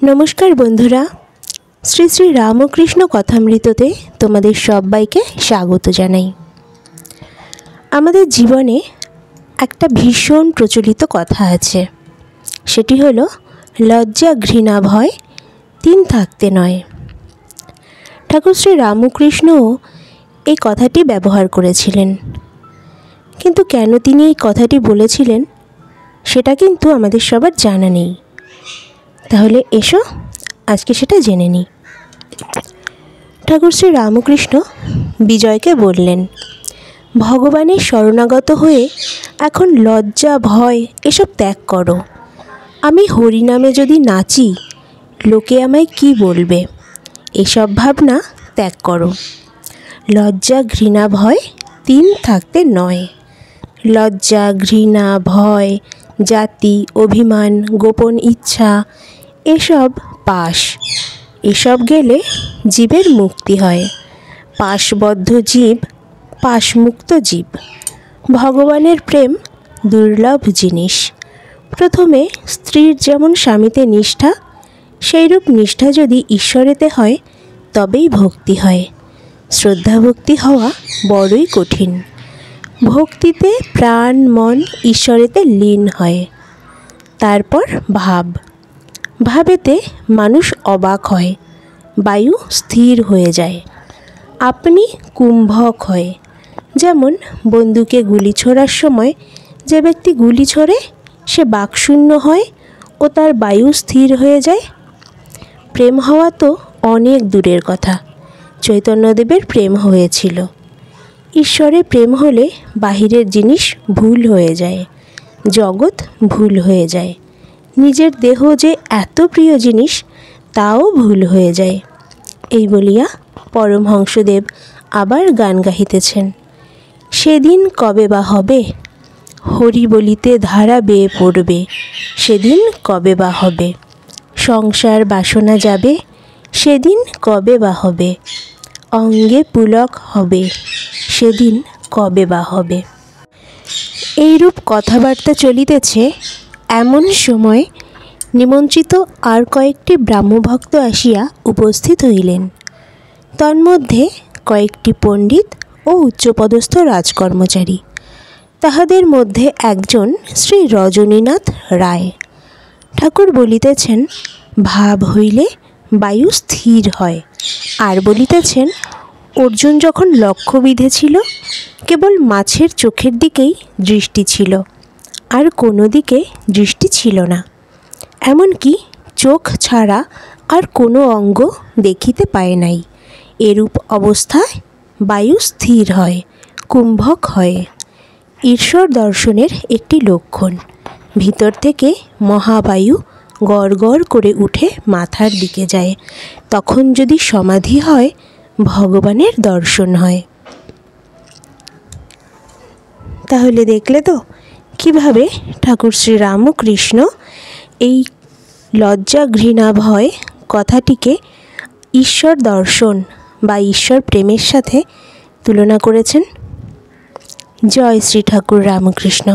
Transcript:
নমস্কার বন্ধুরা, শ্রী শ্রী রামকৃষ্ণ কথামৃততে তোমাদের সবাইকে স্বাগত জানাই। আমাদের জীবনে একটা ভীষণ প্রচলিত কথা আছে, সেটি হলো লজ্জা ঘৃণা ভয় তিন থাকতে নয়। ঠাকুর শ্রী রামকৃষ্ণও এই কথাটি ব্যবহার করেছিলেন, কিন্তু কেন তিনি এই কথাটি বলেছিলেন সেটা কিন্তু আমাদের সবার জানা নেই। তাহলে এসো আজকে সেটা জেনে নিই। ঠাকুর শ্রী রামকৃষ্ণ বিজয়কে বললেন, ভগবানের শরণাগত হয়ে এখন লজ্জা ভয় এসব ত্যাগ করো। আমি হরিনামে যদি নাচি লোকে আমায় কি বলবে, এসব ভাবনা ত্যাগ করো। লজ্জা ঘৃণা ভয় তিন থাকতে নয়। লজ্জা ঘৃণা ভয় জাতি অভিমান গোপন ইচ্ছা এসব পাশ, এসব গেলে জীবের মুক্তি হয়। পাশবদ্ধ জীব পাশমুক্ত জীব। ভগবানের প্রেম দুর্লভ জিনিস। প্রথমে স্ত্রীর যেমন স্বামীতে নিষ্ঠা, সেইরূপ নিষ্ঠা যদি ঈশ্বরেতে হয় তবেই ভক্তি হয়। শ্রদ্ধা ভক্তি হওয়া বড়ই কঠিন। ভক্তিতে প্রাণ মন ঈশ্বরেতে লীন হয়। তারপর ভাব, ভাবেতে মানুষ অবাক হয়, বায়ু স্থির হয়ে যায়, আপনি কুম্ভক হয়। যেমন বন্দুকে গুলি ছোড়ার সময় যে ব্যক্তি গুলি ছোড়ে সে বাকশূন্য হয় ও তার বায়ু স্থির হয়ে যায়। প্রেম হওয়া তো অনেক দূরের কথা, চৈতন্যদেবের প্রেম হয়েছিল। ঈশ্বরে প্রেম হলে বাহিরের জিনিস ভুল হয়ে যায়, জগৎ ভুল হয়ে যায়, নিজের দেহ যে এত প্রিয় জিনিস তাও ভুল হয়ে যায়। এই বলিয়া পরমহংসদেব আবার গান গাহিতেছেন, সেদিন কবে বা হবে, হরি বলিতে ধারা বেয়ে পড়বে, সেদিন কবে বা হবে, সংসার বাসনা যাবে, সেদিন কবে বা হবে, অঙ্গে পুলক হবে, সেদিন কবে বা হবে। এইরূপ কথাবার্তা চলিতেছে, এমন সময় নিমন্ত্রিত আর কয়েকটি ব্রাহ্মভক্ত আসিয়া উপস্থিত হইলেন। তন্মধ্যে কয়েকটি পণ্ডিত ও উচ্চপদস্থ রাজকর্মচারী। তাহাদের মধ্যে একজন শ্রী রজনীনাথ রায়। ঠাকুর বলিতেছেন, ভাব হইলে বায়ু স্থির হয়। আর বলিতেছেন, অর্জুন যখন লক্ষ্য বিঁধেছিল কেবল মাছের চোখের দিকেই দৃষ্টি ছিল, আর কোনো দিকে দৃষ্টি ছিল না। এমনকি চোখ ছাড়া আর কোনো অঙ্গ দেখিতে পায় নাই। এরূপ অবস্থায় বায়ু স্থির হয়, কুম্ভক হয়। ঈশ্বর দর্শনের একটি লক্ষণ, ভিতর থেকে মহাবায়ু গড় গড় করে উঠে মাথার দিকে যায়। তখন যদি সমাধি হয় ভগবানের দর্শন হয়। তাহলে দেখলে তো কিভাবে ঠাকুর শ্রী রামকৃষ্ণ এই লজ্জা ঘৃণা ভয় কথাটিকে ঈশ্বর দর্শন বা ঈশ্বর প্রেমের সাথে তুলনা করেছেন। জয় শ্রী ঠাকুর রামকৃষ্ণ।